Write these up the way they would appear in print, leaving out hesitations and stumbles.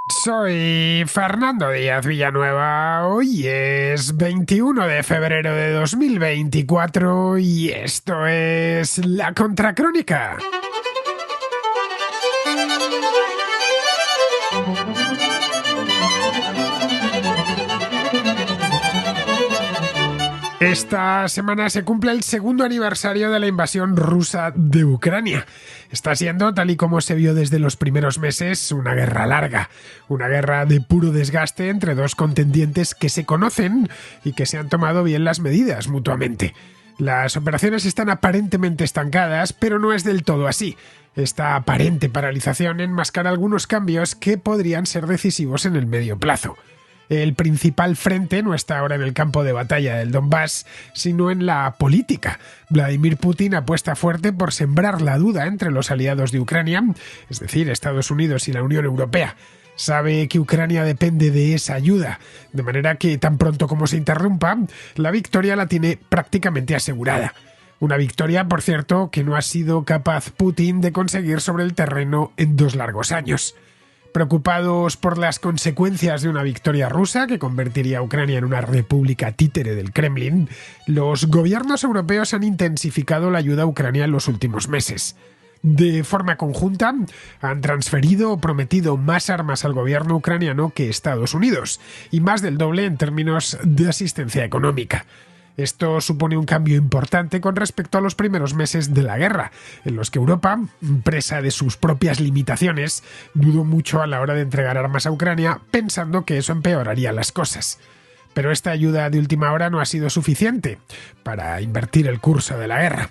Soy Fernando Díaz Villanueva. Hoy es 21 de febrero de 2024 y esto es La Contracrónica. Esta semana se cumple el segundo aniversario de la invasión rusa de Ucrania. Está siendo, tal y como se vio desde los primeros meses, una guerra larga. Una guerra de puro desgaste entre dos contendientes que se conocen y que se han tomado bien las medidas mutuamente. Las operaciones están aparentemente estancadas, pero no es del todo así. Esta aparente paralización enmascara algunos cambios que podrían ser decisivos en el medio plazo. El principal frente no está ahora en el campo de batalla del Donbass, sino en la política. Vladimir Putin apuesta fuerte por sembrar la duda entre los aliados de Ucrania, es decir, Estados Unidos y la Unión Europea. Sabe que Ucrania depende de esa ayuda, de manera que tan pronto como se interrumpa, la victoria la tiene prácticamente asegurada. Una victoria, por cierto, que no ha sido capaz Putin de conseguir sobre el terreno en 2 largos años. Preocupados por las consecuencias de una victoria rusa que convertiría a Ucrania en una república títere del Kremlin, los gobiernos europeos han intensificado la ayuda a Ucrania en los últimos meses. De forma conjunta, han transferido o prometido más armas al gobierno ucraniano que Estados Unidos, y más del doble en términos de asistencia económica. Esto supone un cambio importante con respecto a los primeros meses de la guerra, en los que Europa, presa de sus propias limitaciones, dudó mucho a la hora de entregar armas a Ucrania, pensando que eso empeoraría las cosas. Pero esta ayuda de última hora no ha sido suficiente para invertir el curso de la guerra.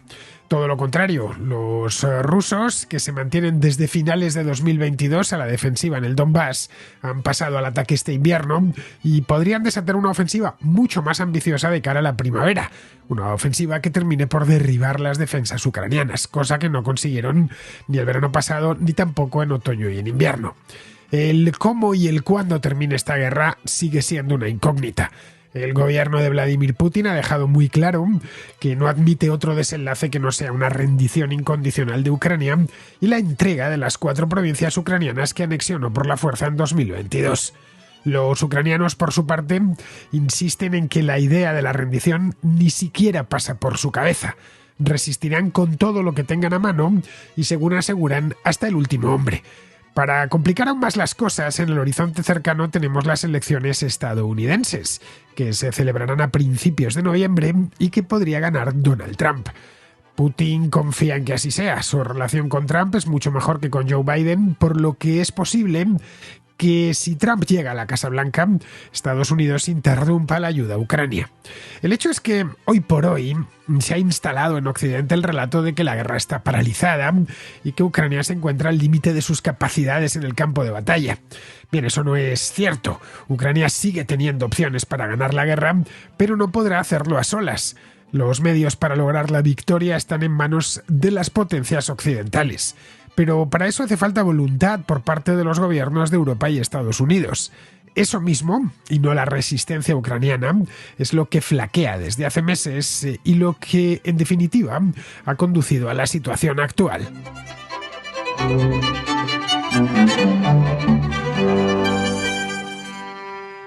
Todo lo contrario, los rusos, que se mantienen desde finales de 2022 a la defensiva en el Donbass, han pasado al ataque este invierno y podrían desatar una ofensiva mucho más ambiciosa de cara a la primavera. Una ofensiva que termine por derribar las defensas ucranianas, cosa que no consiguieron ni el verano pasado ni tampoco en otoño y en invierno. El cómo y el cuándo termine esta guerra sigue siendo una incógnita. El gobierno de Vladimir Putin ha dejado muy claro que no admite otro desenlace que no sea una rendición incondicional de Ucrania y la entrega de las 4 provincias ucranianas que anexionó por la fuerza en 2022. Los ucranianos, por su parte, insisten en que la idea de la rendición ni siquiera pasa por su cabeza. Resistirán con todo lo que tengan a mano y, según aseguran, hasta el último hombre. Para complicar aún más las cosas, en el horizonte cercano tenemos las elecciones estadounidenses, que se celebrarán a principios de noviembre y que podría ganar Donald Trump. Putin confía en que así sea. Su relación con Trump es mucho mejor que con Joe Biden, por lo que es posible que si Trump llega a la Casa Blanca, Estados Unidos interrumpa la ayuda a Ucrania. El hecho es que, hoy por hoy, se ha instalado en Occidente el relato de que la guerra está paralizada y que Ucrania se encuentra al límite de sus capacidades en el campo de batalla. Bien, eso no es cierto. Ucrania sigue teniendo opciones para ganar la guerra, pero no podrá hacerlo a solas. Los medios para lograr la victoria están en manos de las potencias occidentales. Pero para eso hace falta voluntad por parte de los gobiernos de Europa y Estados Unidos. Eso mismo, y no la resistencia ucraniana, es lo que flaquea desde hace meses y lo que, en definitiva, ha conducido a la situación actual.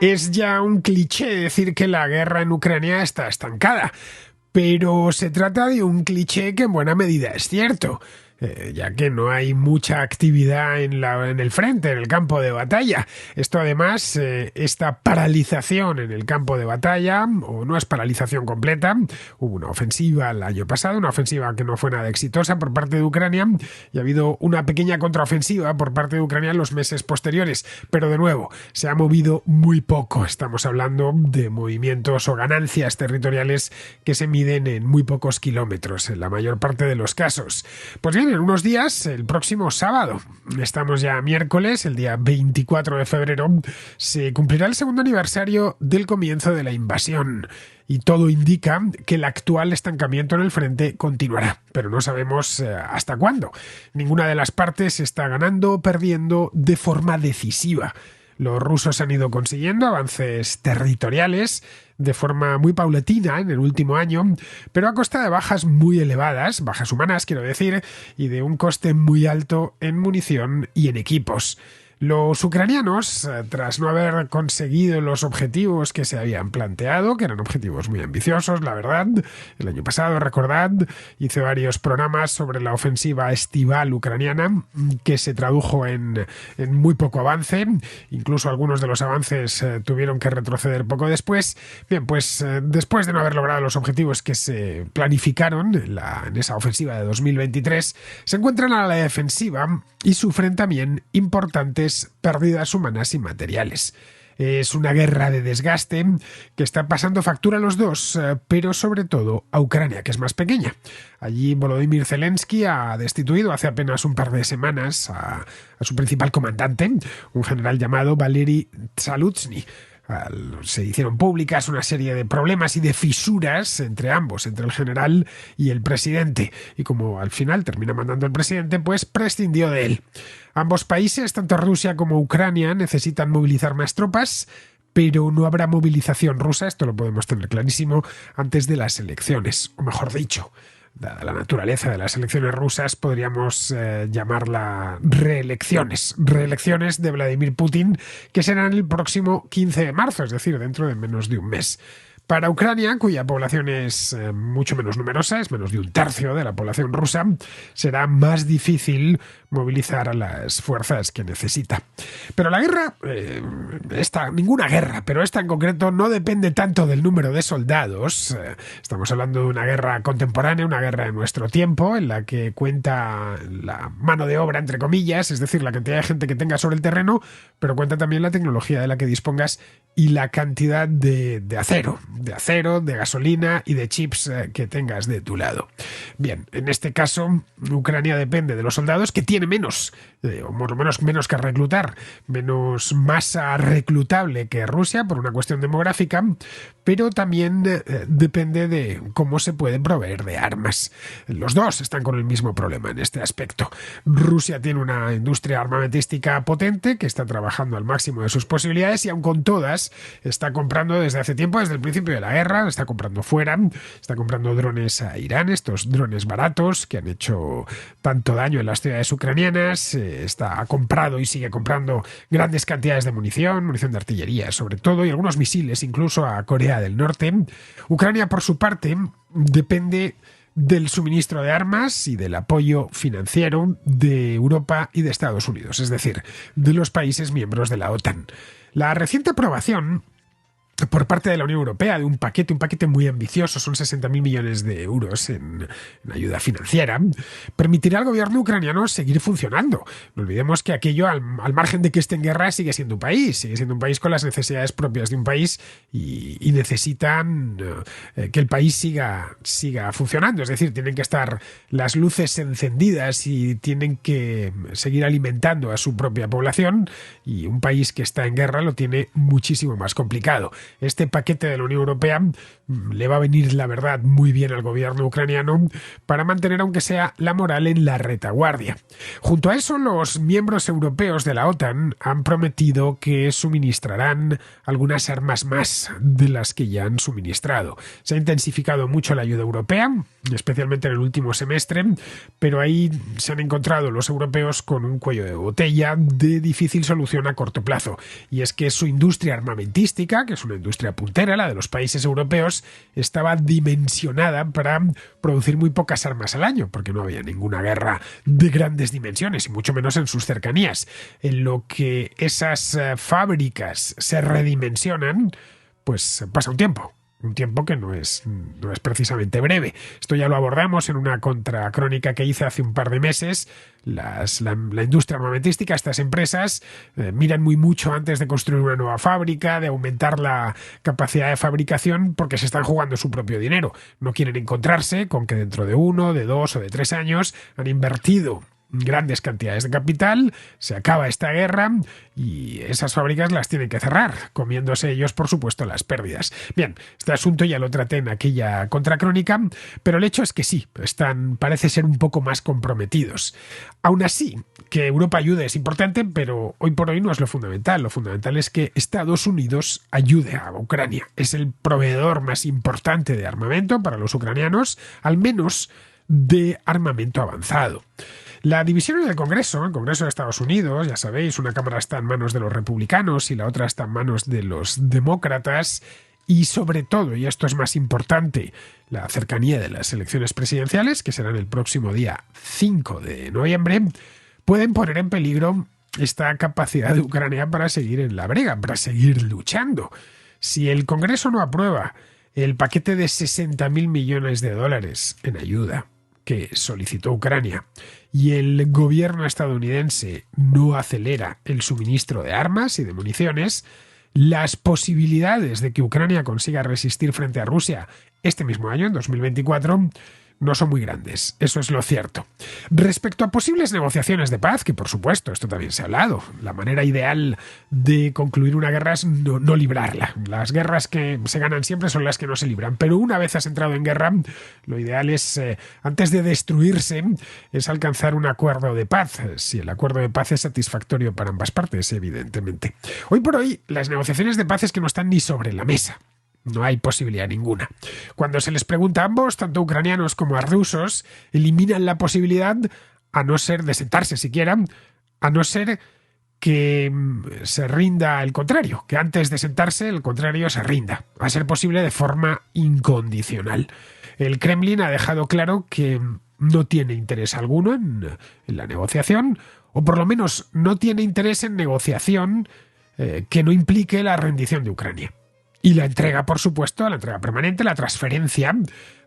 Es ya un cliché decir que la guerra en Ucrania está estancada, pero se trata de un cliché que en buena medida es cierto. Ya que no hay mucha actividad en el frente, en el campo de batalla. Esto además, esta paralización en el campo de batalla, o no es paralización completa, hubo una ofensiva el año pasado, una ofensiva que no fue nada exitosa por parte de Ucrania, y ha habido una pequeña contraofensiva por parte de Ucrania en los meses posteriores, pero de nuevo, se ha movido muy poco. Estamos hablando de movimientos o ganancias territoriales que se miden en muy pocos kilómetros, en la mayor parte de los casos. Pues bien, en unos días, el próximo sábado, estamos ya miércoles, el día 24 de febrero, se cumplirá el segundo aniversario del comienzo de la invasión. Y todo indica que el actual estancamiento en el frente continuará, pero no sabemos hasta cuándo. Ninguna de las partes está ganando o perdiendo de forma decisiva. Los rusos han ido consiguiendo avances territoriales de forma muy paulatina en el último año, pero a costa de bajas muy elevadas, bajas humanas quiero decir, y de un coste muy alto en munición y en equipos. Los ucranianos, tras no haber conseguido los objetivos que se habían planteado, que eran objetivos muy ambiciosos, la verdad, el año pasado, recordad, hice varios programas sobre la ofensiva estival ucraniana, que se tradujo en muy poco avance, incluso algunos de los avances tuvieron que retroceder poco después. Bien, pues después de no haber logrado los objetivos que se planificaron en esa ofensiva de 2023, se encuentran a la defensiva y sufren también importantes pérdidas humanas y materiales. Es una guerra de desgaste que está pasando factura a los dos, pero sobre todo a Ucrania, que es más pequeña. Allí Volodymyr Zelensky ha destituido hace apenas un par de semanas a su principal comandante, un general llamado Valery Zaluzhny. Se hicieron públicas una serie de problemas y de fisuras entre ambos, entre el general y el presidente. Y como al final termina mandando el presidente, pues prescindió de él. Ambos países, tanto Rusia como Ucrania, necesitan movilizar más tropas, pero no habrá movilización rusa, esto lo podemos tener clarísimo, antes de las elecciones, o mejor dicho, dada la naturaleza de las elecciones rusas, podríamos llamarla reelecciones de Vladimir Putin, que serán el próximo 15 de marzo, es decir, dentro de menos de un mes. Para Ucrania, cuya población es mucho menos numerosa, es menos de un tercio de la población rusa, será más difícil movilizar a las fuerzas que necesita. Pero la guerra, ninguna guerra, pero esta en concreto no depende tanto del número de soldados. Estamos hablando de una guerra contemporánea, una guerra de nuestro tiempo, en la que cuenta la mano de obra, entre comillas, es decir, la cantidad de gente que tengas sobre el terreno, pero cuenta también la tecnología de la que dispongas y la cantidad de acero, de gasolina y de chips que tengas de tu lado. Bien, en este caso, Ucrania depende de los soldados, que tiene menos, o por lo menos menos que reclutar, menos masa reclutable que Rusia por una cuestión demográfica, pero también depende de cómo se pueden proveer de armas. Los dos están con el mismo problema en este aspecto. Rusia tiene una industria armamentística potente que está trabajando al máximo de sus posibilidades y aun con todas está comprando desde hace tiempo, desde el principio de la guerra, está comprando fuera, está comprando drones a Irán, estos drones baratos que han hecho tanto daño en las ciudades ucranianas, ha comprado y sigue comprando grandes cantidades de munición de artillería sobre todo, y algunos misiles incluso a Corea del Norte. Ucrania, por su parte, depende del suministro de armas y del apoyo financiero de Europa y de Estados Unidos, es decir, de los países miembros de la OTAN. La reciente aprobación por parte de la Unión Europea de un paquete muy ambicioso, son 60.000 millones de euros en ayuda financiera, permitirá al gobierno ucraniano seguir funcionando. No olvidemos que aquello, al margen de que esté en guerra, sigue siendo un país con las necesidades propias de un país y necesitan que el país siga funcionando. Es decir, tienen que estar las luces encendidas y tienen que seguir alimentando a su propia población, y un país que está en guerra lo tiene muchísimo más complicado. Este paquete de la Unión Europea le va a venir, la verdad, muy bien al gobierno ucraniano para mantener, aunque sea, la moral en la retaguardia. Junto a eso, los miembros europeos de la OTAN han prometido que suministrarán algunas armas más de las que ya han suministrado. Se ha intensificado mucho la ayuda europea, especialmente en el último semestre, pero ahí se han encontrado los europeos con un cuello de botella de difícil solución a corto plazo. Y es que su industria armamentística, que es una industria puntera, la de los países europeos, estaba dimensionada para producir muy pocas armas al año, porque no había ninguna guerra de grandes dimensiones, y mucho menos en sus cercanías. En lo que esas fábricas se redimensionan, pues pasa un tiempo que no es precisamente breve. Esto ya lo abordamos en una contracrónica que hice hace un par de meses. La industria armamentística, estas empresas miran muy mucho antes de construir una nueva fábrica, de aumentar la capacidad de fabricación, porque se están jugando su propio dinero. No quieren encontrarse con que dentro de 1, de 2 o de 3 años han invertido grandes cantidades de capital, se acaba esta guerra y esas fábricas las tienen que cerrar, comiéndose ellos, por supuesto, las pérdidas. Bien, este asunto ya lo traté en aquella contracrónica, pero el hecho es que sí, parece ser un poco más comprometidos. Aún así, que Europa ayude es importante, pero hoy por hoy no es lo fundamental. Lo fundamental es que Estados Unidos ayude a Ucrania. Es el proveedor más importante de armamento para los ucranianos, al menos de armamento avanzado. La división en el Congreso de Estados Unidos, ya sabéis, una cámara está en manos de los republicanos y la otra está en manos de los demócratas, y sobre todo, y esto es más importante, la cercanía de las elecciones presidenciales, que serán el próximo día 5 de noviembre, pueden poner en peligro esta capacidad de Ucrania para seguir en la brega, para seguir luchando. Si el Congreso no aprueba el paquete de 60.000 millones de dólares en ayuda que solicitó Ucrania y el gobierno estadounidense no acelera el suministro de armas y de municiones, las posibilidades de que Ucrania consiga resistir frente a Rusia este mismo año, en 2024, no son muy grandes, eso es lo cierto. Respecto a posibles negociaciones de paz, que por supuesto, esto también se ha hablado, la manera ideal de concluir una guerra es no librarla. Las guerras que se ganan siempre son las que no se libran, pero una vez has entrado en guerra, lo ideal es, antes de destruirse, es alcanzar un acuerdo de paz, si el acuerdo de paz es satisfactorio para ambas partes, evidentemente. Hoy por hoy, las negociaciones de paz es que no están ni sobre la mesa. No hay posibilidad ninguna. Cuando se les pregunta a ambos, tanto ucranianos como a rusos, eliminan la posibilidad, a no ser de sentarse siquiera, a no ser que se rinda el contrario, que antes de sentarse el contrario se rinda, a ser posible de forma incondicional. El Kremlin ha dejado claro que no tiene interés alguno en la negociación, o por lo menos no tiene interés en negociación que no implique la rendición de Ucrania. Y la entrega, por supuesto, la entrega permanente, la transferencia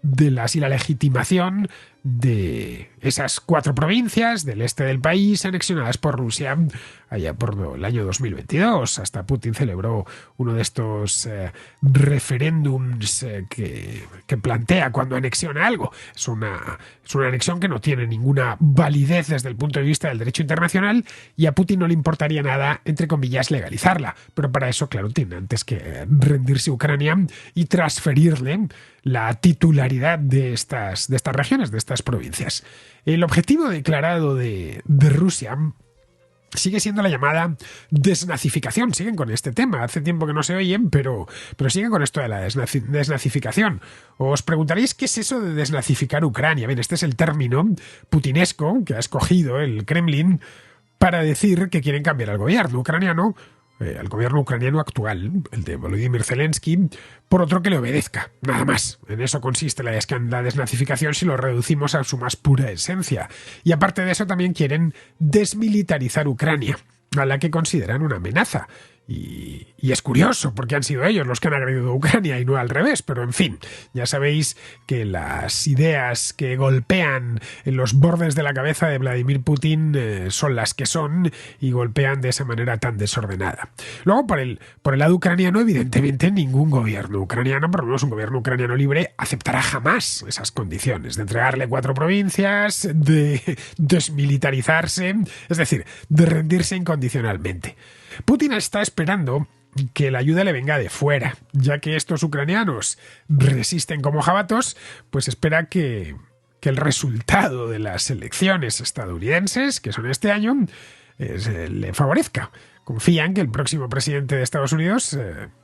y la legitimación de esas 4 provincias del este del país anexionadas por Rusia allá por el año 2022. Hasta Putin celebró uno de estos referéndums que plantea cuando anexiona algo. Es una anexión que no tiene ninguna validez desde el punto de vista del derecho internacional y a Putin no le importaría nada, entre comillas, legalizarla. Pero para eso, claro, tiene antes que rendirse Ucrania y transferirle la titularidad de estas regiones, de estas provincias. El objetivo declarado de Rusia sigue siendo la llamada desnazificación. Siguen con este tema. Hace tiempo que no se oyen, pero siguen con esto de la desnazificación. Os preguntaréis qué es eso de desnazificar Ucrania. Bien, este es el término putinesco que ha escogido el Kremlin para decir que quieren cambiar al gobierno ucraniano, al gobierno ucraniano actual, el de Volodymyr Zelensky, por otro que le obedezca, nada más. En eso consiste la desnazificación si lo reducimos a su más pura esencia. Y aparte de eso también quieren desmilitarizar Ucrania, a la que consideran una amenaza. Y es curioso, porque han sido ellos los que han agredido a Ucrania y no al revés, pero en fin, ya sabéis que las ideas que golpean en los bordes de la cabeza de Vladimir Putin son las que son y golpean de esa manera tan desordenada. Luego, por el lado ucraniano, evidentemente ningún gobierno ucraniano, por lo menos un gobierno ucraniano libre, aceptará jamás esas condiciones de entregarle 4 provincias, de desmilitarizarse, es decir, de rendirse incondicionalmente. Putin está esperando que la ayuda le venga de fuera, ya que estos ucranianos resisten como jabatos, pues espera que el resultado de las elecciones estadounidenses, que son este año, le favorezca. Confían que el próximo presidente de Estados Unidos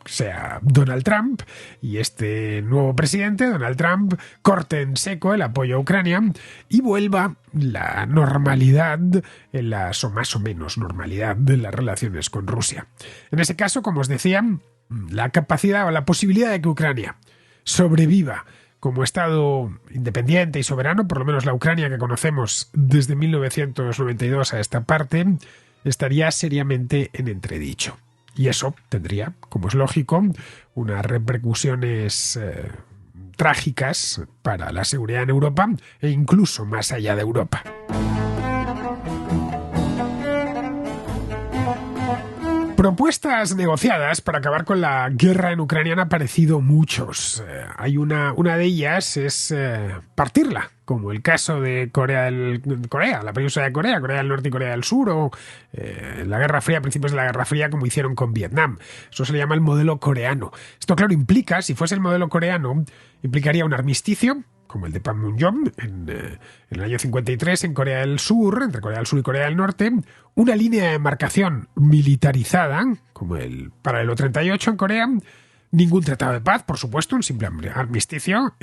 sea Donald Trump y este nuevo presidente, Donald Trump, corte en seco el apoyo a Ucrania y vuelva la normalidad, o más o menos normalidad de las relaciones con Rusia. En ese caso, como os decía, la capacidad o la posibilidad de que Ucrania sobreviva como Estado independiente y soberano, por lo menos la Ucrania que conocemos desde 1992 a esta parte, estaría seriamente en entredicho. Y eso tendría, como es lógico, unas repercusiones trágicas para la seguridad en Europa e incluso más allá de Europa. Propuestas negociadas para acabar con la guerra en Ucrania han aparecido muchos. Hay una de ellas es partirla, como el caso de la península de Corea del Norte y Corea del Sur, o la Guerra Fría, a principios de la Guerra Fría, como hicieron con Vietnam. Eso se le llama el modelo coreano. Esto, claro, implica, si fuese el modelo coreano, implicaría un armisticio, como el de Panmunjom en el año 53 en Corea del Sur, entre Corea del Sur y Corea del Norte, una línea de demarcación militarizada, como el paralelo 38 en Corea, Ningún tratado de paz, por supuesto, un simple armisticio.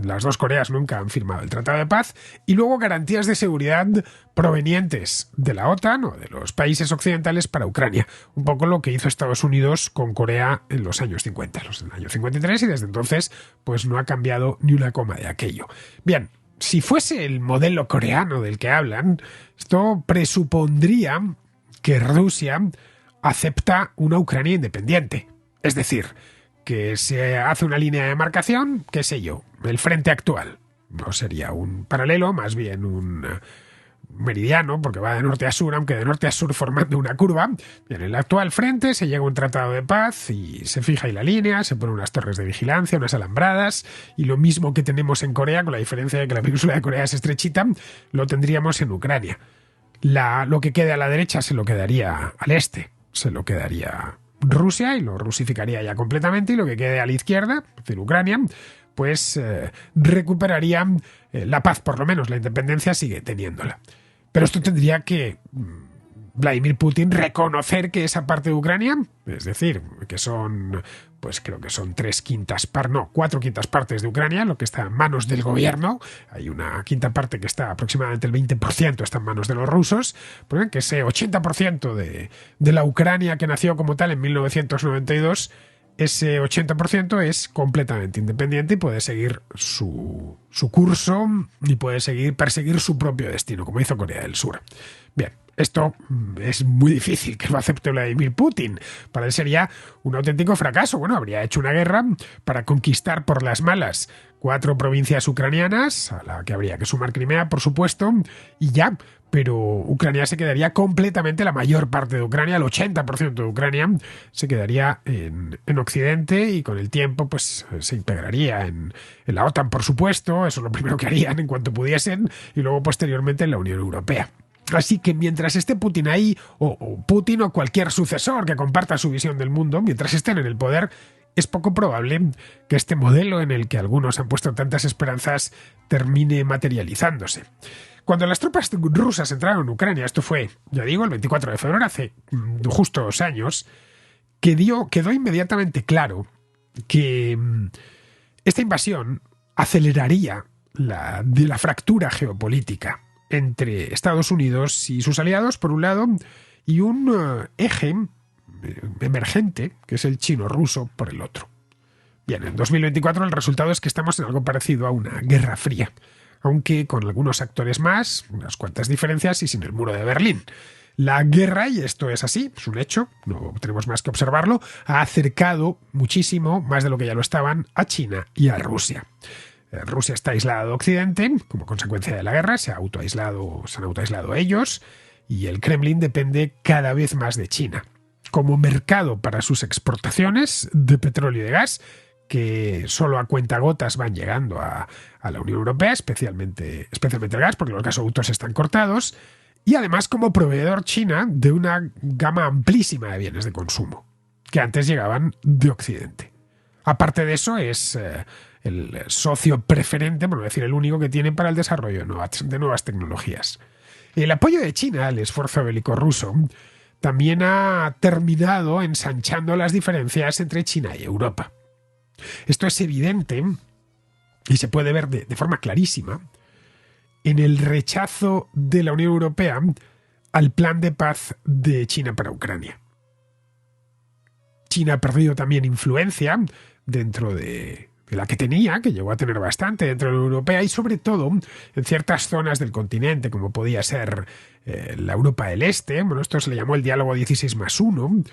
Las dos Coreas nunca han firmado el tratado de paz. Y luego garantías de seguridad provenientes de la OTAN o de los países occidentales para Ucrania. Un poco lo que hizo Estados Unidos con Corea en los años 50, en el año 53, y desde entonces pues no ha cambiado ni una coma de aquello. Bien, si fuese el modelo coreano del que hablan, esto presupondría que Rusia acepta una Ucrania independiente. Es decir, que se hace una línea de demarcación, qué sé yo, el frente actual. No sería un paralelo, más bien un meridiano, porque va de norte a sur, aunque de norte a sur formando una curva. En el actual frente se llega a un tratado de paz y se fija ahí la línea, se ponen unas torres de vigilancia, unas alambradas, y lo mismo que tenemos en Corea, con la diferencia de que la península de Corea es estrechita, lo tendríamos en Ucrania. Lo que quede a la derecha se lo quedaría al este, se lo quedaría Rusia y lo rusificaría ya completamente, y lo que quede a la izquierda, es decir, Ucrania, pues recuperaría la paz, por lo menos la independencia sigue teniéndola. Pero esto tendría que Vladimir Putin reconocer que esa parte de Ucrania, es decir, que son, pues creo que son 4 quintas partes de Ucrania, lo que está en manos del gobierno. Hay una quinta parte que está aproximadamente el 20% está en manos de los rusos, pues que ese 80% de la Ucrania que nació como tal en 1992, ese 80% es completamente independiente y puede seguir su curso y puede perseguir su propio destino, como hizo Corea del Sur. Bien, esto es muy difícil que lo acepte Vladimir Putin. Para él sería un auténtico fracaso. Bueno, habría hecho una guerra para conquistar por las malas 4 provincias ucranianas, a la que habría que sumar Crimea, por supuesto, y ya. Pero Ucrania se quedaría completamente, la mayor parte de Ucrania, el 80% de Ucrania, se quedaría en Occidente, y con el tiempo pues se integraría en la OTAN, por supuesto. Eso es lo primero que harían en cuanto pudiesen, y luego posteriormente en la Unión Europea. Así que mientras esté Putin ahí, o Putin o cualquier sucesor que comparta su visión del mundo, mientras estén en el poder, es poco probable que este modelo en el que algunos han puesto tantas esperanzas termine materializándose. Cuando las tropas rusas entraron en Ucrania, esto fue, ya digo, el 24 de febrero, hace justo 2 años, quedó inmediatamente claro que esta invasión aceleraría la fractura geopolítica entre Estados Unidos y sus aliados, por un lado, y un eje emergente, que es el chino-ruso, por el otro. Bien, en 2024 el resultado es que estamos en algo parecido a una guerra fría, aunque con algunos actores más, unas cuantas diferencias y sin el muro de Berlín. La guerra, y esto es así, es un hecho, no tenemos más que observarlo, ha acercado muchísimo, más de lo que ya lo estaban, a China y a Rusia. Rusia está aislada de Occidente, como consecuencia de la guerra, se han autoaislado ellos, y el Kremlin depende cada vez más de China como mercado para sus exportaciones de petróleo y de gas, que solo a cuentagotas van llegando a la Unión Europea, especialmente el gas, porque los gasoductos están cortados, y además como proveedor China de una gama amplísima de bienes de consumo, que antes llegaban de Occidente. Aparte de eso, es el socio preferente, por no decir el único, que tiene para el desarrollo de nuevas tecnologías. El apoyo de China al esfuerzo bélico ruso también ha terminado ensanchando las diferencias entre China y Europa. Esto es evidente y se puede ver de forma clarísima en el rechazo de la Unión Europea al plan de paz de China para Ucrania. China ha perdido también influencia dentro de la que tenía, que llegó a tener bastante dentro de la Unión Europea, y sobre todo en ciertas zonas del continente, como podía ser la Europa del Este. Bueno, esto se le llamó el diálogo 16+1,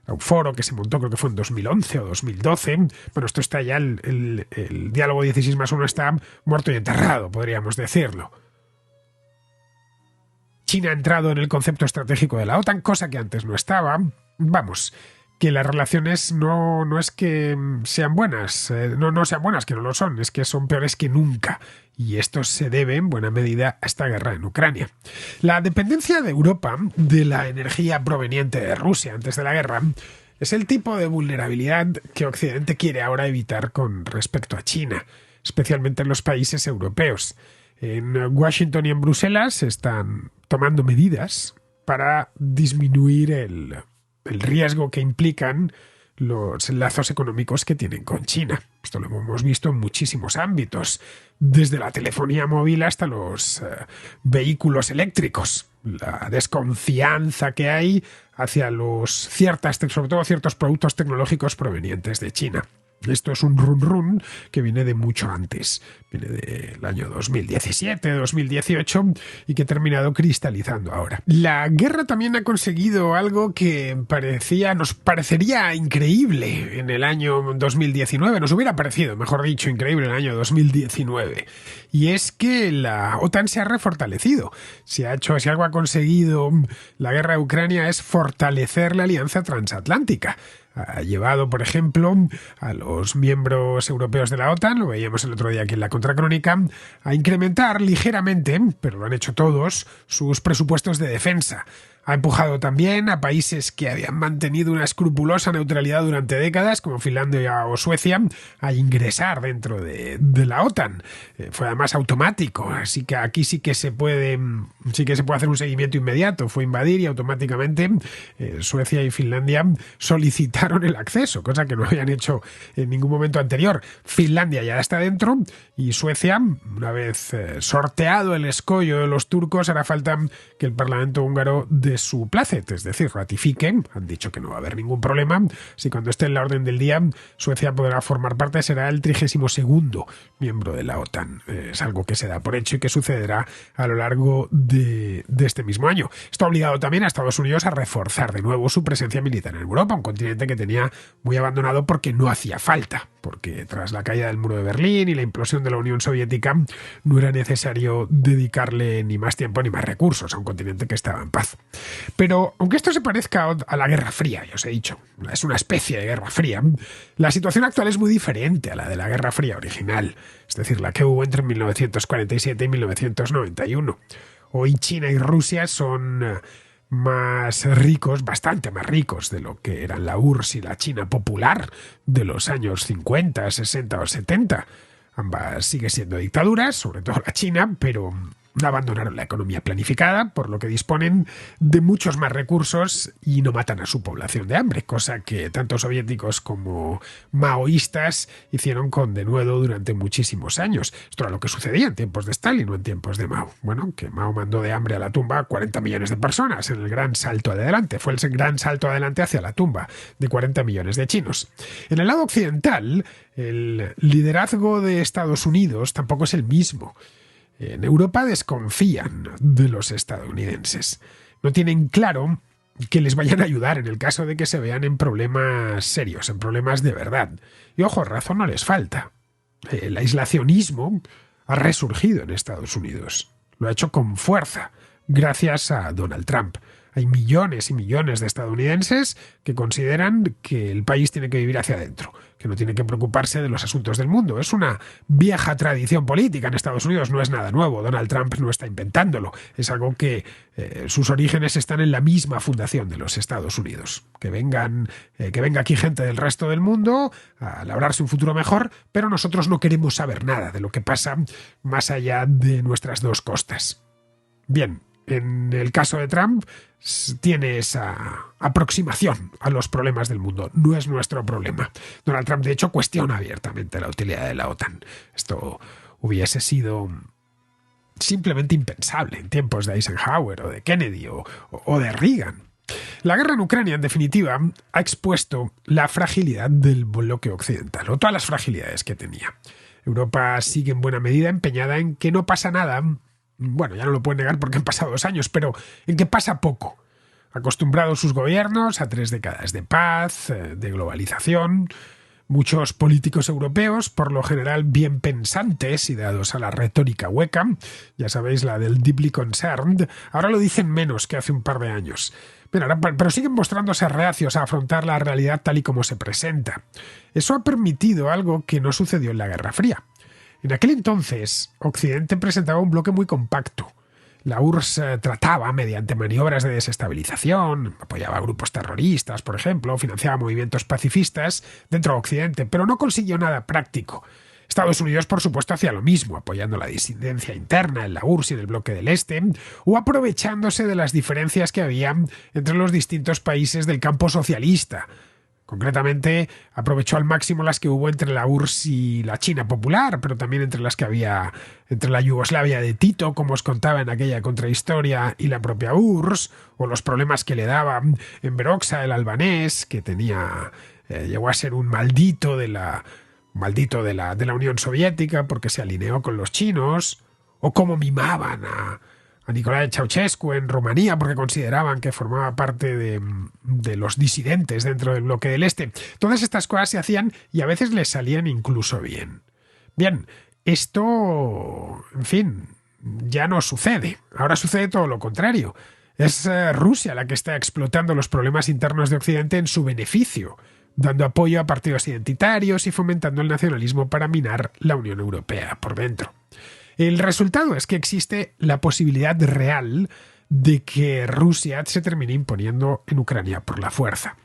un foro que se montó, creo que fue en 2011 o 2012. Bueno, esto está ya, el diálogo 16+1 está muerto y enterrado, podríamos decirlo. China ha entrado en el concepto estratégico de la OTAN, cosa que antes no estaba. Vamos, que las relaciones no es que sean buenas, no sean buenas, que no lo son, es que son peores que nunca. Y esto se debe en buena medida a esta guerra en Ucrania. La dependencia de Europa de la energía proveniente de Rusia antes de la guerra es el tipo de vulnerabilidad que Occidente quiere ahora evitar con respecto a China, especialmente en los países europeos. En Washington y en Bruselas se están tomando medidas para disminuir el riesgo que implican los lazos económicos que tienen con China. Esto lo hemos visto en muchísimos ámbitos, desde la telefonía móvil hasta los vehículos eléctricos. La desconfianza que hay hacia sobre todo ciertos productos tecnológicos provenientes de China. Esto es un run que viene de mucho antes, viene del año 2017, 2018 y que ha terminado cristalizando ahora. La guerra también ha conseguido algo que nos parecería increíble en el año 2019, nos hubiera parecido, mejor dicho, increíble en el año 2019, y es que la OTAN se ha refortalecido. Si algo ha conseguido la guerra de Ucrania es fortalecer la alianza transatlántica. Ha llevado, por ejemplo, a los miembros europeos de la OTAN, lo veíamos el otro día aquí en la Contracrónica, a incrementar ligeramente, pero lo han hecho todos, sus presupuestos de defensa. Ha empujado también a países que habían mantenido una escrupulosa neutralidad durante décadas, como Finlandia o Suecia, a ingresar dentro de la OTAN. Fue además automático, así que aquí sí que se puede hacer un seguimiento inmediato. Fue invadir y automáticamente Suecia y Finlandia solicitaron el acceso, cosa que no habían hecho en ningún momento anterior. Finlandia ya está dentro y Suecia, una vez sorteado el escollo de los turcos, hará falta que el Parlamento húngaro de su placet, es decir, ratifiquen. Han dicho que no va a haber ningún problema. Si cuando esté en la orden del día Suecia podrá formar parte, será el 32º miembro de la OTAN. Es algo que se da por hecho y que sucederá a lo largo de este mismo año. Esto ha obligado también a Estados Unidos a reforzar de nuevo su presencia militar en Europa, un continente que tenía muy abandonado porque no hacía falta, porque tras la caída del muro de Berlín y la implosión de la Unión Soviética no era necesario dedicarle ni más tiempo ni más recursos a un continente que estaba en paz. Pero aunque esto se parezca a la Guerra Fría, ya os he dicho, es una especie de Guerra Fría, la situación actual es muy diferente a la de la Guerra Fría original, es decir, la que hubo entre 1947 y 1991. Hoy China y Rusia son más ricos, bastante más ricos de lo que eran la URSS y la China popular de los años 50, 60 o 70. Ambas siguen siendo dictaduras, sobre todo la China, pero abandonaron la economía planificada, por lo que disponen de muchos más recursos y no matan a su población de hambre, cosa que tanto soviéticos como maoístas hicieron con denuedo durante muchísimos años. Esto era lo que sucedía en tiempos de Stalin o en tiempos de Mao. Bueno, que Mao mandó de hambre a la tumba a 40 millones de personas en el gran salto adelante. Fue el gran salto adelante hacia la tumba de 40 millones de chinos. En el lado occidental, el liderazgo de Estados Unidos tampoco es el mismo. En Europa desconfían de los estadounidenses. No tienen claro que les vayan a ayudar en el caso de que se vean en problemas serios, en problemas de verdad. Y ojo, razón no les falta. El aislacionismo ha resurgido en Estados Unidos. Lo ha hecho con fuerza, gracias a Donald Trump. Hay millones y millones de estadounidenses que consideran que el país tiene que vivir hacia adentro, que no tiene que preocuparse de los asuntos del mundo. Es una vieja tradición política en Estados Unidos, no es nada nuevo. Donald Trump no está inventándolo. Es algo que sus orígenes están en la misma fundación de los Estados Unidos. Que venga aquí gente del resto del mundo a labrarse un futuro mejor, pero nosotros no queremos saber nada de lo que pasa más allá de nuestras dos costas. Bien. En el caso de Trump, tiene esa aproximación a los problemas del mundo. No es nuestro problema. Donald Trump, de hecho, cuestiona abiertamente la utilidad de la OTAN. Esto hubiese sido simplemente impensable en tiempos de Eisenhower o de Kennedy o de Reagan. La guerra en Ucrania, en definitiva, ha expuesto la fragilidad del bloque occidental, o todas las fragilidades que tenía. Europa sigue en buena medida empeñada en que no pasa nada. Bueno, ya no lo pueden negar porque han pasado 2 años, pero en que pasa poco. Acostumbrados sus gobiernos a 3 décadas de paz, de globalización. Muchos políticos europeos, por lo general bien pensantes y dados a la retórica hueca, ya sabéis, la del deeply concerned, ahora lo dicen menos que hace un par de años. Pero siguen mostrándose reacios a afrontar la realidad tal y como se presenta. Eso ha permitido algo que no sucedió en la Guerra Fría. En aquel entonces, Occidente presentaba un bloque muy compacto. La URSS trataba, mediante maniobras de desestabilización, apoyaba a grupos terroristas, por ejemplo, financiaba movimientos pacifistas dentro de Occidente, pero no consiguió nada práctico. Estados Unidos, por supuesto, hacía lo mismo, apoyando la disidencia interna en la URSS y en el bloque del Este, o aprovechándose de las diferencias que había entre los distintos países del campo socialista, Concretamente, aprovechó al máximo las que hubo entre la URSS y la China popular, pero también entre las que había entre la Yugoslavia de Tito, como os contaba en aquella contrahistoria, y la propia URSS, o los problemas que le daba en Beroxa el albanés, que llegó a ser un maldito de la Unión Soviética porque se alineó con los chinos, o cómo mimaban a Nicolae Ceausescu en Rumanía porque consideraban que formaba parte de los disidentes dentro del bloque del Este. Todas estas cosas se hacían y a veces les salían incluso bien. Bien, esto, en fin, ya no sucede. Ahora sucede todo lo contrario. Es Rusia la que está explotando los problemas internos de Occidente en su beneficio, dando apoyo a partidos identitarios y fomentando el nacionalismo para minar la Unión Europea por dentro. El resultado es que existe la posibilidad real de que Rusia se termine imponiendo en Ucrania por la fuerza.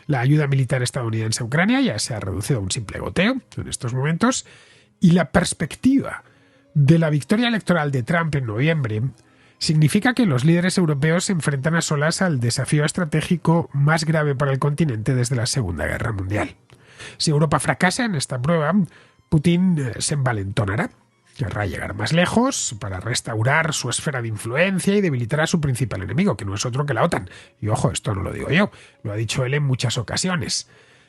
La ayuda militar estadounidense a Ucrania ya se ha reducido a un simple goteo en estos momentos, y la perspectiva de la victoria electoral de Trump en noviembre significa que los líderes europeos se enfrentan a solas al desafío estratégico más grave para el continente desde la Segunda Guerra Mundial. Si Europa fracasa en esta prueba, Putin se envalentonará. Querrá llegar más lejos para restaurar su esfera de influencia y debilitar a su principal enemigo, que no es otro que la OTAN. Y ojo, esto no lo digo yo, lo ha dicho él en muchas ocasiones.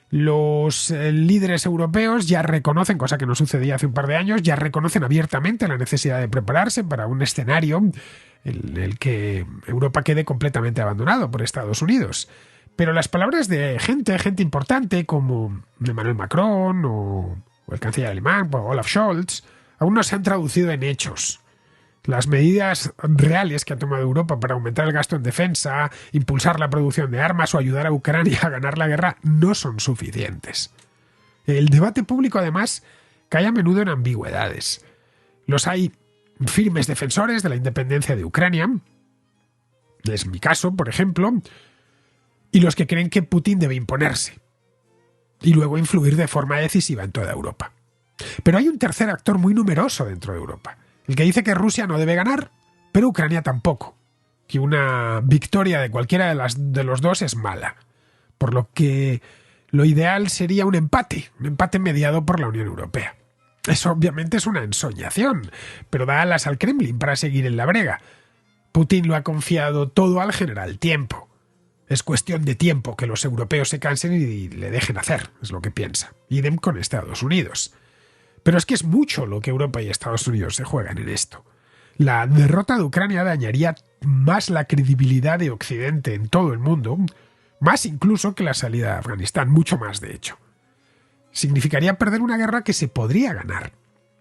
Los líderes europeos ya reconocen, cosa que no sucedía hace un par de años, ya reconocen abiertamente la necesidad de prepararse para un escenario en el que Europa quede completamente abandonado por Estados Unidos. Pero las palabras de gente importante como Emmanuel Macron o el canciller alemán, Olaf Scholz, aún no se han traducido en hechos. Las medidas reales que ha tomado Europa para aumentar el gasto en defensa, impulsar la producción de armas o ayudar a Ucrania a ganar la guerra no son suficientes. El debate público, además, cae a menudo en ambigüedades. Los hay firmes defensores de la independencia de Ucrania, es mi caso, por ejemplo, y los que creen que Putin debe imponerse y luego influir de forma decisiva en toda Europa. Pero hay un tercer actor muy numeroso dentro de Europa, el que dice que Rusia no debe ganar, pero Ucrania tampoco, que una victoria de cualquiera de los dos es mala, por lo que lo ideal sería un empate mediado por la Unión Europea. Eso obviamente es una ensoñación, pero da alas al Kremlin para seguir en la brega. Putin lo ha confiado todo al general Tiempo. Es cuestión de tiempo que los europeos se cansen y le dejen hacer, es lo que piensa. Idem con Estados Unidos. Pero es que es mucho lo que Europa y Estados Unidos se juegan en esto. La derrota de Ucrania dañaría más la credibilidad de Occidente en todo el mundo, más incluso que la salida de Afganistán, mucho más de hecho. Significaría perder una guerra que se podría ganar,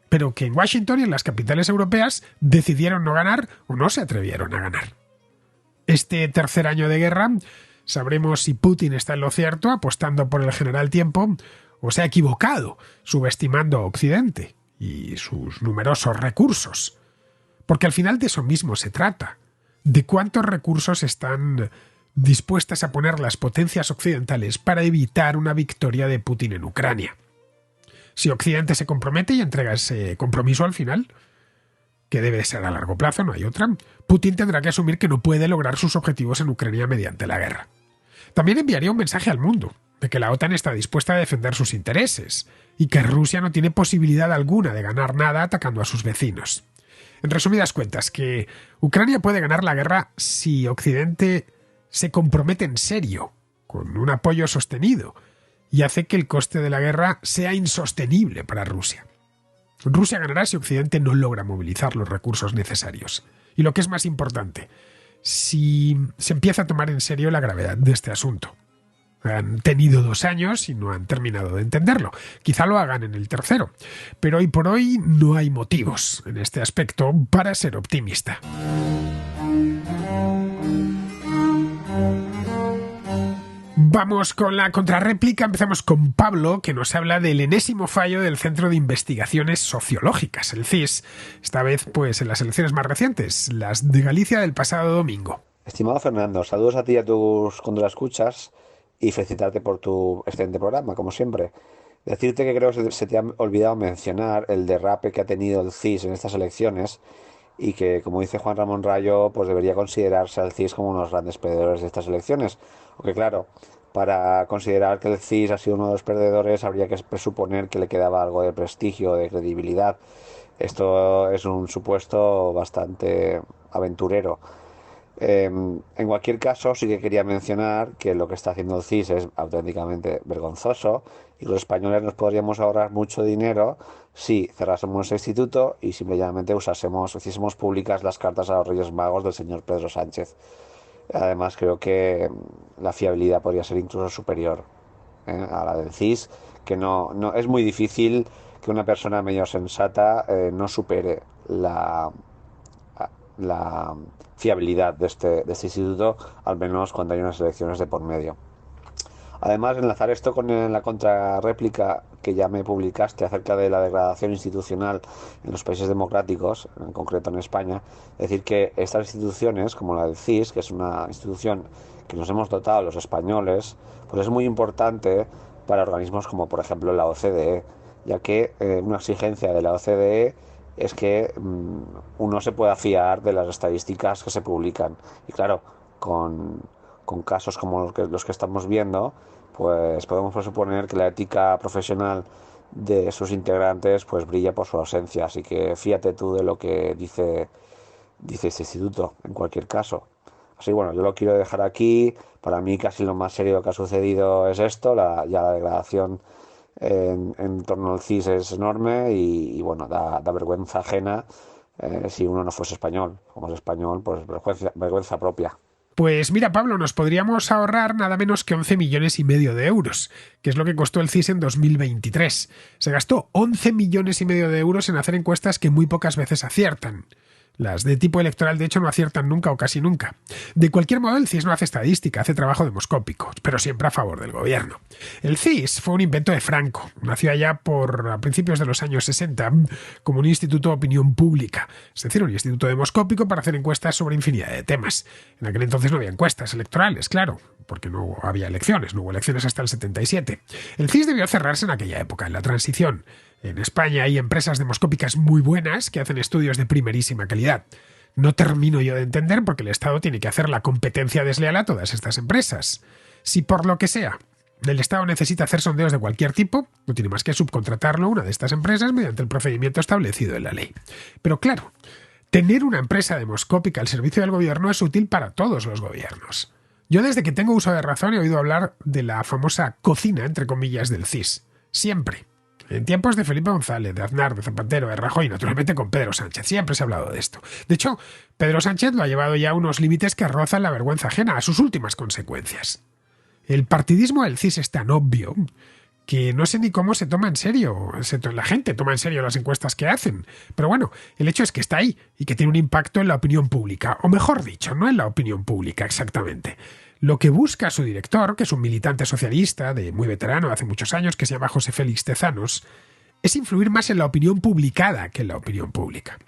pero que en Washington y en las capitales europeas decidieron no ganar o no se atrevieron a ganar. Este tercer año de guerra sabremos si Putin está en lo cierto apostando por el general Tiempo o se ha equivocado subestimando a Occidente y sus numerosos recursos. Porque al final de eso mismo se trata, de cuántos recursos están dispuestas a poner las potencias occidentales para evitar una victoria de Putin en Ucrania. Si Occidente se compromete y entrega ese compromiso al final, que debe de ser a largo plazo, no hay otra, Putin tendrá que asumir que no puede lograr sus objetivos en Ucrania mediante la guerra. También enviaría un mensaje al mundo de que la OTAN está dispuesta a defender sus intereses y que Rusia no tiene posibilidad alguna de ganar nada atacando a sus vecinos. En resumidas cuentas, que Ucrania puede ganar la guerra si Occidente se compromete en serio, con un apoyo sostenido, y hace que el coste de la guerra sea insostenible para Rusia. Rusia ganará si Occidente no logra movilizar los recursos necesarios. Y lo que es más importante, si se empieza a tomar en serio la gravedad de este asunto. Han tenido 2 años y no han terminado de entenderlo. Quizá lo hagan en el tercero, pero hoy por hoy no hay motivos en este aspecto para ser optimista. Vamos con la contrarréplica. Empezamos con Pablo, que nos habla del enésimo fallo del Centro de Investigaciones Sociológicas, el CIS. Esta vez, pues, en las elecciones más recientes, las de Galicia del pasado domingo. Estimado Fernando, saludos a ti y a tus cuando la escuchas y felicitarte por tu excelente programa, como siempre. Decirte que creo que se te ha olvidado mencionar el derrape que ha tenido el CIS en estas elecciones y que, como dice Juan Ramón Rayo, pues debería considerarse al CIS como unos grandes perdedores de estas elecciones. Aunque claro, para considerar que el CIS ha sido uno de los perdedores, habría que presuponer que le quedaba algo de prestigio, de credibilidad. Esto es un supuesto bastante aventurero. En cualquier caso, sí que quería mencionar que lo que está haciendo el CIS es auténticamente vergonzoso y los españoles nos podríamos ahorrar mucho dinero si cerrásemos ese instituto y simplemente hiciésemos públicas las cartas a los Reyes Magos del señor Pedro Sánchez. Además, creo que la fiabilidad podría ser incluso superior, a la del CIS, que no es muy difícil que una persona medio sensata no supere la fiabilidad de este instituto, al menos cuando hay unas elecciones de por medio. Además, enlazar esto con la contrarréplica que ya me publicaste acerca de la degradación institucional en los países democráticos, en concreto en España, decir que estas instituciones, como la del CIS, que es una institución que nos hemos dotado los españoles, pues es muy importante para organismos como por ejemplo la OCDE, ya que una exigencia de la OCDE es que uno se pueda fiar de las estadísticas que se publican. Y claro, con casos como los que estamos viendo, pues podemos presuponer que la ética profesional de sus integrantes pues brilla por su ausencia. Así que fíjate tú de lo que dice este instituto, en cualquier caso. Así bueno, yo lo quiero dejar aquí. Para mí casi lo más serio que ha sucedido es esto, ya la degradación en torno al CIS es enorme y bueno, da vergüenza ajena si uno no fuese español. Como es español, pues vergüenza propia. Pues mira, Pablo, nos podríamos ahorrar nada menos que 11,5 millones de euros, que es lo que costó el CIS en 2023. Se gastó 11,5 millones de euros en hacer encuestas que muy pocas veces aciertan. Las de tipo electoral, de hecho, no aciertan nunca o casi nunca. De cualquier modo, el CIS no hace estadística, hace trabajo demoscópico, pero siempre a favor del gobierno. El CIS fue un invento de Franco. Nació allá a principios de los años 60 como un instituto de opinión pública, es decir, un instituto demoscópico para hacer encuestas sobre infinidad de temas. En aquel entonces no había encuestas electorales, claro, porque no había elecciones, no hubo elecciones hasta el 77. El CIS debió cerrarse en aquella época, en la transición. En España hay empresas demoscópicas muy buenas que hacen estudios de primerísima calidad. No termino yo de entender por qué el Estado tiene que hacer la competencia desleal a todas estas empresas. Si por lo que sea el Estado necesita hacer sondeos de cualquier tipo, no tiene más que subcontratarlo a una de estas empresas mediante el procedimiento establecido en la ley. Pero claro, tener una empresa demoscópica al servicio del gobierno es útil para todos los gobiernos. Yo desde que tengo uso de razón he oído hablar de la famosa cocina, entre comillas, del CIS. Siempre. En tiempos de Felipe González, de Aznar, de Zapatero, de Rajoy, naturalmente con Pedro Sánchez. Siempre se ha hablado de esto. De hecho, Pedro Sánchez lo ha llevado ya a unos límites que rozan la vergüenza ajena, a sus últimas consecuencias. El partidismo del CIS es tan obvio que no sé ni cómo se toma en serio. La gente toma en serio las encuestas que hacen. Pero bueno, el hecho es que está ahí y que tiene un impacto en la opinión pública. O mejor dicho, no en la opinión pública exactamente. Lo que busca su director, que es un militante socialista de muy veterano, hace muchos años, que se llama José Félix Tezanos, es influir más en la opinión publicada que en la opinión pública.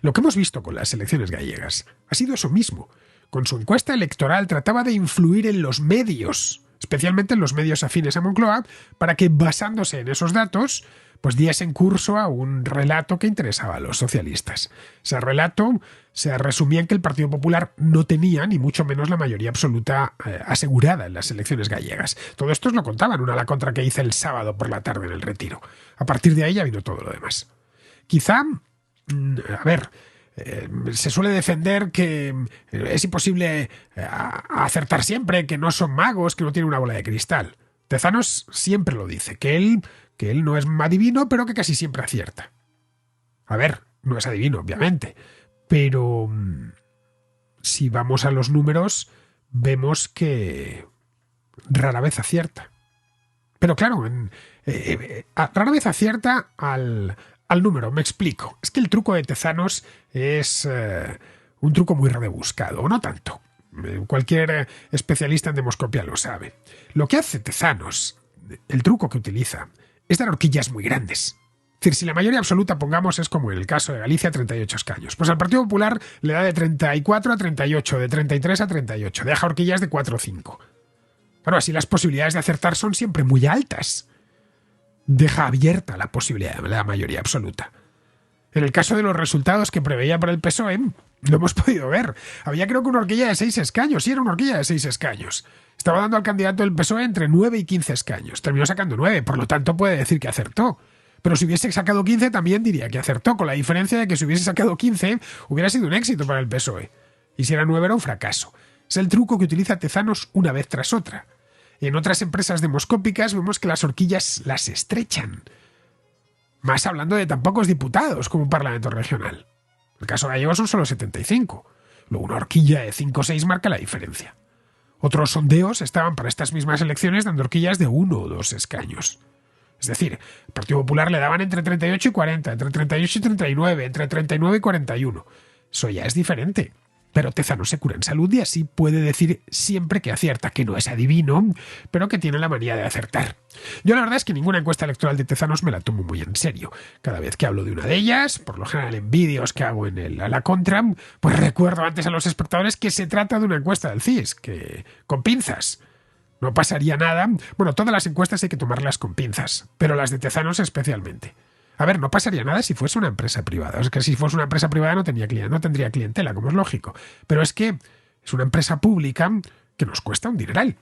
Lo que hemos visto con las elecciones gallegas ha sido eso mismo. Con su encuesta electoral trataba de influir en los medios, especialmente en los medios afines a Moncloa, para que, basándose en esos datos, pues diesen curso a un relato que interesaba a los socialistas. Ese relato se resumía en que el Partido Popular no tenía ni mucho menos la mayoría absoluta asegurada en las elecciones gallegas. Todo esto os lo contaban, una a la contra que hice el sábado por la tarde en el Retiro. A partir de ahí ya vino todo lo demás. Quizá, se suele defender que es imposible acertar siempre, que no son magos, que no tienen una bola de cristal. Tezanos siempre lo dice, que él no es adivino, pero que casi siempre acierta. A ver, no es adivino, obviamente, pero si vamos a los números, vemos que rara vez acierta. Pero claro, rara vez acierta al número, me explico. Es que el truco de Tezanos es un truco muy rebuscado, o no tanto. Cualquier especialista en demoscopia lo sabe. Lo que hace Tezanos, el truco que utiliza, es dar horquillas muy grandes. Es decir, si la mayoría absoluta, pongamos, es como en el caso de Galicia, 38 escaños, pues al Partido Popular le da de 34 a 38, de 33 a 38, deja horquillas de 4 o 5. Claro, así las posibilidades de acertar son siempre muy altas. Deja abierta la posibilidad de la mayoría absoluta. En el caso de los resultados que preveía para el PSOE, Lo hemos podido ver. Había creo que una horquilla de 6 escaños. Sí, era una horquilla de 6 escaños. Estaba dando al candidato del PSOE entre 9 y 15 escaños. Terminó sacando 9, por lo tanto puede decir que acertó. Pero si hubiese sacado 15 también diría que acertó, con la diferencia de que si hubiese sacado 15 hubiera sido un éxito para el PSOE. Y si era 9 era un fracaso. Es el truco que utiliza Tezanos una vez tras otra. En otras empresas demoscópicas vemos que las horquillas las estrechan. Más hablando de tan pocos diputados como un parlamento regional. El caso gallego son solo 75. Luego una horquilla de 5 o 6 marca la diferencia. Otros sondeos estaban para estas mismas elecciones dando horquillas de 1 o 2 escaños. Es decir, al Partido Popular le daban entre 38 y 40, entre 38 y 39, entre 39 y 41. Eso ya es diferente. Pero Tezanos se cura en salud y así puede decir siempre que acierta, que no es adivino, pero que tiene la manía de acertar. Yo la verdad es que ninguna encuesta electoral de Tezanos me la tomo muy en serio. Cada vez que hablo de una de ellas, por lo general en vídeos que hago en A la Contra, pues recuerdo antes a los espectadores que se trata de una encuesta del CIS, que con pinzas. No pasaría nada. Bueno, todas las encuestas hay que tomarlas con pinzas, pero las de Tezanos especialmente. A ver, no pasaría nada si fuese una empresa privada. Es que si fuese una empresa privada no tendría clientela, como es lógico. Pero es que es una empresa pública que nos cuesta un dineral.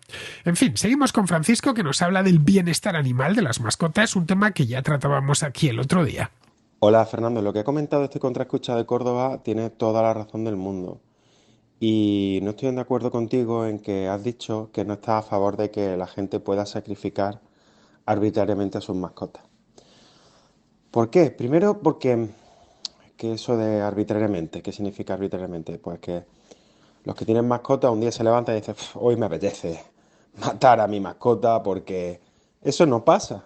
En fin, seguimos con Francisco, que nos habla del bienestar animal de las mascotas, un tema que ya tratábamos aquí el otro día. Hola Fernando, lo que ha comentado este contraescucha de Córdoba tiene toda la razón del mundo. Y no estoy de acuerdo contigo en que has dicho que no estás a favor de que la gente pueda sacrificar arbitrariamente a sus mascotas. ¿Por qué? Primero porque que eso de arbitrariamente, ¿qué significa arbitrariamente? Pues que los que tienen mascotas un día se levantan y dicen, hoy me apetece matar a mi mascota porque eso no pasa.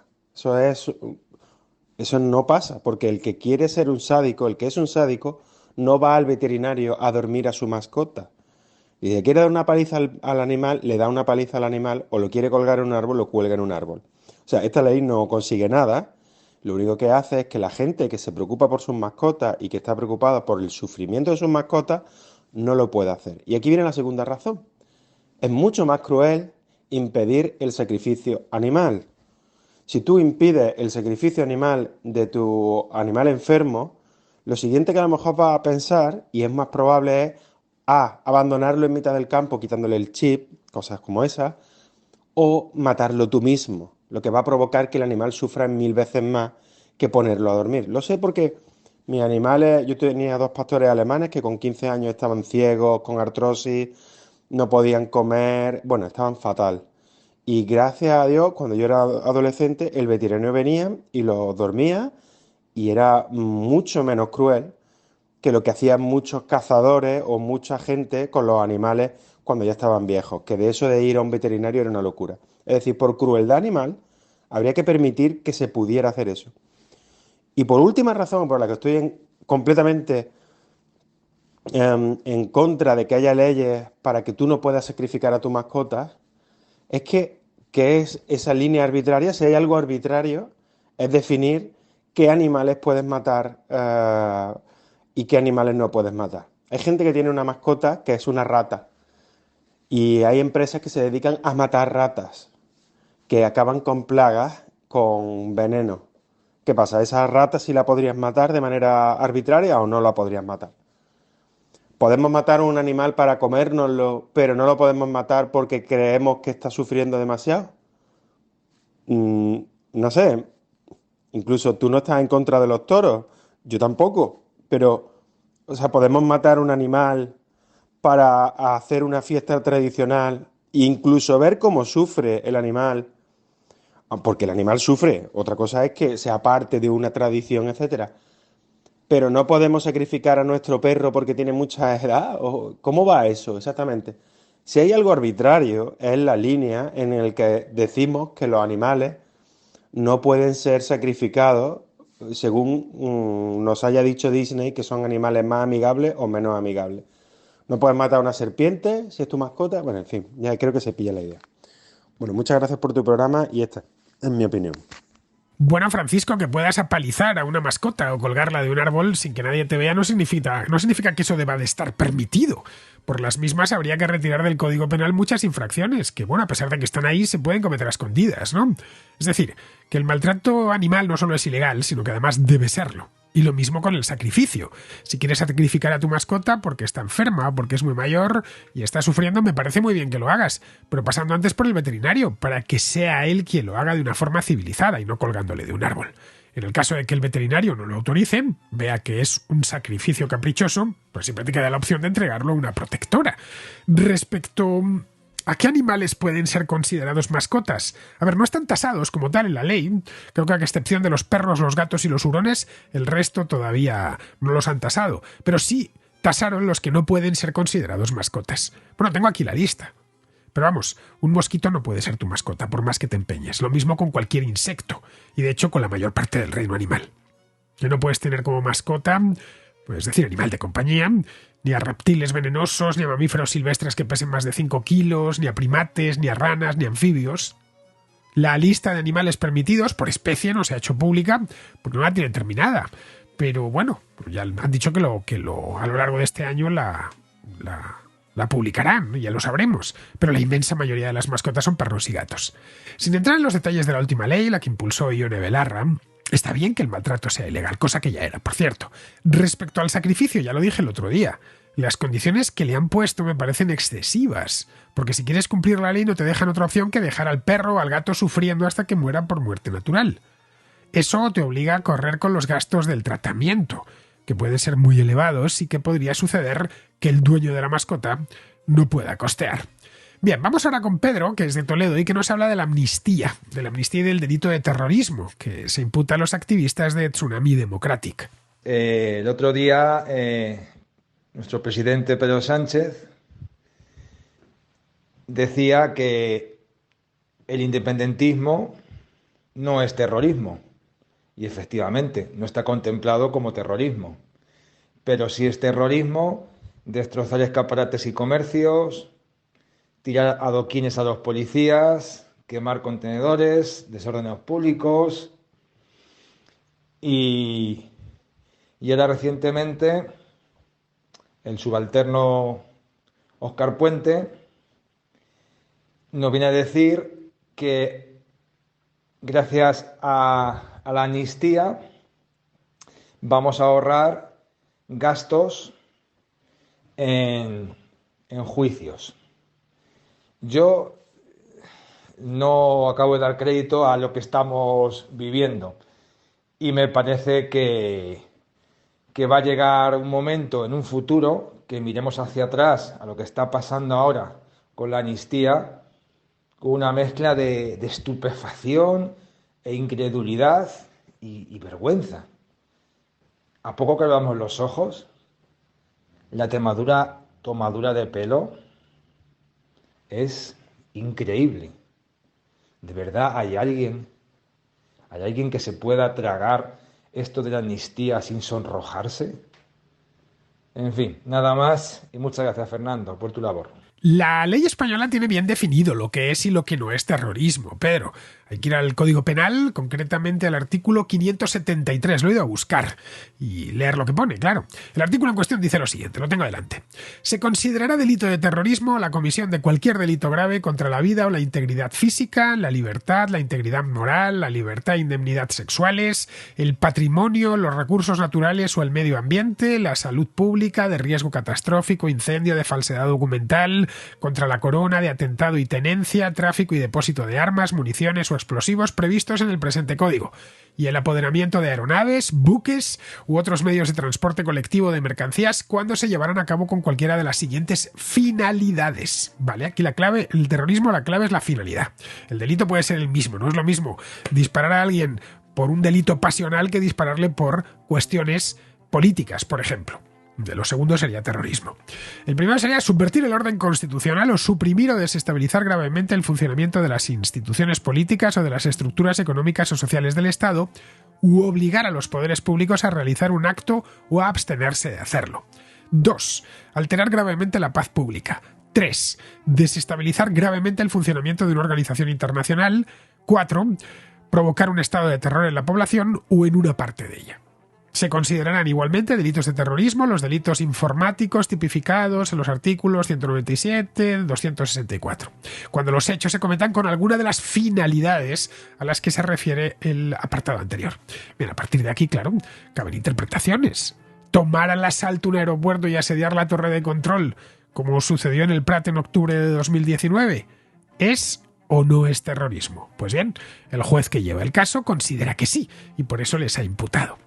Eso no pasa, porque el que quiere ser un sádico, el que es un sádico, no va al veterinario a dormir a su mascota. Y si le quiere dar una paliza al animal, le da una paliza al animal, o lo quiere colgar en un árbol, lo cuelga en un árbol. O sea, esta ley no consigue nada. Lo único que hace es que la gente que se preocupa por sus mascotas y que está preocupada por el sufrimiento de sus mascotas, no lo puede hacer. Y aquí viene la segunda razón. Es mucho más cruel impedir el sacrificio animal. Si tú impides el sacrificio animal de tu animal enfermo, lo siguiente que a lo mejor vas a pensar, y es más probable, es abandonarlo en mitad del campo quitándole el chip, cosas como esas, o matarlo tú mismo, lo que va a provocar que el animal sufra 1000 veces más que ponerlo a dormir. Lo sé porque mis animales, yo tenía 2 pastores alemanes que con 15 años estaban ciegos, con artrosis, no podían comer, bueno, estaban fatal. Y gracias a Dios, cuando yo era adolescente, el veterinario venía y los dormía y era mucho menos cruel que lo que hacían muchos cazadores o mucha gente con los animales cuando ya estaban viejos, que de eso de ir a un veterinario era una locura. Es decir, por crueldad animal, habría que permitir que se pudiera hacer eso. Y por última razón, por la que estoy completamente en contra de que haya leyes para que tú no puedas sacrificar a tu mascota, es que es esa línea arbitraria. Si hay algo arbitrario, es definir qué animales puedes matar y qué animales no puedes matar. Hay gente que tiene una mascota que es una rata y hay empresas que se dedican a matar ratas que acaban con plagas, con veneno. ¿Qué pasa? ¿Esas ratas sí la podrías matar de manera arbitraria o no la podrías matar? Podemos matar un animal para comérnoslo, pero no lo podemos matar porque creemos que está sufriendo demasiado. No sé, incluso tú no estás en contra de los toros, yo tampoco, pero, o sea, podemos matar un animal para hacer una fiesta tradicional e incluso ver cómo sufre el animal, porque el animal sufre, otra cosa es que sea parte de una tradición, etcétera. Pero no podemos sacrificar a nuestro perro porque tiene mucha edad. ¿Cómo va eso exactamente? Si hay algo arbitrario, es la línea en la que decimos que los animales no pueden ser sacrificados según nos haya dicho Disney que son animales más amigables o menos amigables. No puedes matar a una serpiente si es tu mascota. Bueno, en fin, ya creo que se pilla la idea. Bueno, muchas gracias por tu programa y esta es mi opinión. Bueno, Francisco, que puedas apalizar a una mascota o colgarla de un árbol sin que nadie te vea no significa que eso deba de estar permitido. Por las mismas habría que retirar del Código Penal muchas infracciones que, bueno, a pesar de que están ahí, se pueden cometer a escondidas, ¿no? Es decir, que el maltrato animal no solo es ilegal, sino que además debe serlo. Y lo mismo con el sacrificio. Si quieres sacrificar a tu mascota porque está enferma o porque es muy mayor y está sufriendo, me parece muy bien que lo hagas, pero pasando antes por el veterinario, para que sea él quien lo haga de una forma civilizada y no colgándole de un árbol. En el caso de que el veterinario no lo autorice, vea que es un sacrificio caprichoso, pues siempre te queda la opción de entregarlo a una protectora. Respecto ¿a qué animales pueden ser considerados mascotas? A ver, no están tasados como tal en la ley. Creo que a excepción de los perros, los gatos y los hurones, el resto todavía no los han tasado. Pero sí tasaron los que no pueden ser considerados mascotas. Bueno, tengo aquí la lista. Pero vamos, un mosquito no puede ser tu mascota, por más que te empeñes. Lo mismo con cualquier insecto. Y de hecho con la mayor parte del reino animal. Que no puedes tener como mascota, pues decir, animal de compañía, ni a reptiles venenosos, ni a mamíferos silvestres que pesen más de 5 kilos, ni a primates, ni a ranas, ni a anfibios. La lista de animales permitidos por especie no se ha hecho pública porque no la tienen terminada. Pero bueno, ya han dicho que a lo largo de este año la publicarán, ya lo sabremos. Pero la inmensa mayoría de las mascotas son perros y gatos. Sin entrar en los detalles de la última ley, la que impulsó Ione Belarra, está bien que el maltrato sea ilegal, cosa que ya era, por cierto. Respecto al sacrificio, ya lo dije el otro día, las condiciones que le han puesto me parecen excesivas, porque si quieres cumplir la ley no te dejan otra opción que dejar al perro o al gato sufriendo hasta que muera por muerte natural. Eso te obliga a correr con los gastos del tratamiento, que pueden ser muy elevados y que podría suceder que el dueño de la mascota no pueda costear. Bien, vamos ahora con Pedro, que es de Toledo y que nos habla de la amnistía y del delito de terrorismo que se imputa a los activistas de Tsunami Democratic. El otro día, nuestro presidente Pedro Sánchez decía que el independentismo no es terrorismo. Y efectivamente, no está contemplado como terrorismo. Pero sí es terrorismo destrozar escaparates y comercios, tirar adoquines a los policías, quemar contenedores, desórdenes públicos y ahora recientemente el subalterno Óscar Puente nos viene a decir que gracias a la amnistía vamos a ahorrar gastos en juicios. Yo no acabo de dar crédito a lo que estamos viviendo y me parece que va a llegar un momento en un futuro que miremos hacia atrás a lo que está pasando ahora con la amnistía con una mezcla de estupefacción e incredulidad y vergüenza. A poco que veamos los ojos, la tomadura de pelo es increíble. ¿De verdad hay alguien que se pueda tragar esto de la amnistía sin sonrojarse? En fin, nada más y muchas gracias, Fernando, por tu labor. La ley española tiene bien definido lo que es y lo que no es terrorismo, pero hay que ir al Código Penal, concretamente al artículo 573, lo he ido a buscar y leer lo que pone, claro. El artículo en cuestión dice lo siguiente, lo tengo delante. Se considerará delito de terrorismo la comisión de cualquier delito grave contra la vida o la integridad física, la libertad, la integridad moral, la libertad e indemnidad sexuales, el patrimonio, los recursos naturales o el medio ambiente, la salud pública, de riesgo catastrófico, incendio, de falsedad documental, contra la corona, de atentado y tenencia, tráfico y depósito de armas, municiones o explosivos previstos en el presente código, y el apoderamiento de aeronaves, buques u otros medios de transporte colectivo de mercancías cuando se llevaran a cabo con cualquiera de las siguientes finalidades. Vale, aquí la clave, el terrorismo, la clave es la finalidad. El delito puede ser el mismo, no es lo mismo disparar a alguien por un delito pasional que dispararle por cuestiones políticas, por ejemplo. De lo segundo sería terrorismo. El primero sería subvertir el orden constitucional o suprimir o desestabilizar gravemente el funcionamiento de las instituciones políticas o de las estructuras económicas o sociales del Estado, u obligar a los poderes públicos a realizar un acto o a abstenerse de hacerlo. 2. Alterar gravemente la paz pública. 3. Desestabilizar gravemente el funcionamiento de una organización internacional. 4. Provocar un estado de terror en la población o en una parte de ella. Se considerarán igualmente delitos de terrorismo los delitos informáticos tipificados en los artículos 197, 264, cuando los hechos se cometan con alguna de las finalidades a las que se refiere el apartado anterior. Bien, a partir de aquí, claro, caben interpretaciones. Tomar al asalto un aeropuerto y asediar la torre de control, como sucedió en el Prat en octubre de 2019, ¿es o no es terrorismo? Pues bien, el juez que lleva el caso considera que sí, y por eso les ha imputado.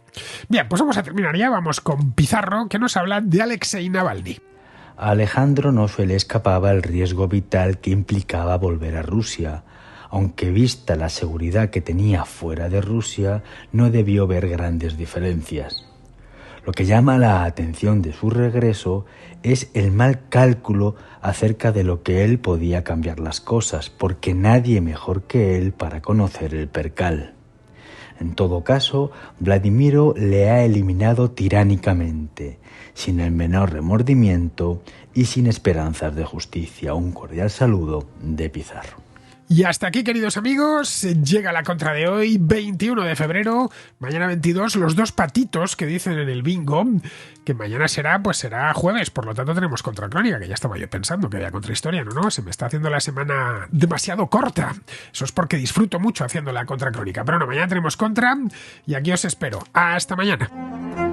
Bien, pues vamos a terminar ya, vamos con Pizarro, que nos habla de Alexei Navalny. A Alejandro no se le escapaba el riesgo vital que implicaba volver a Rusia. Aunque vista la seguridad que tenía fuera de Rusia, no debió ver grandes diferencias. Lo que llama la atención de su regreso es el mal cálculo acerca de lo que él podía cambiar las cosas, porque nadie mejor que él para conocer el percal. En todo caso, Vladimiro le ha eliminado tiránicamente, sin el menor remordimiento y sin esperanzas de justicia. Un cordial saludo de Pizarro. Y hasta aquí, queridos amigos, llega la contra de hoy, 21 de febrero, mañana 22, los dos patitos que dicen en el bingo, que mañana será jueves, por lo tanto tenemos contracrónica, que ya estaba yo pensando que había contrahistoria, no, se me está haciendo la semana demasiado corta, eso es porque disfruto mucho haciendo la contracrónica, pero no, mañana tenemos contra y aquí os espero, hasta mañana.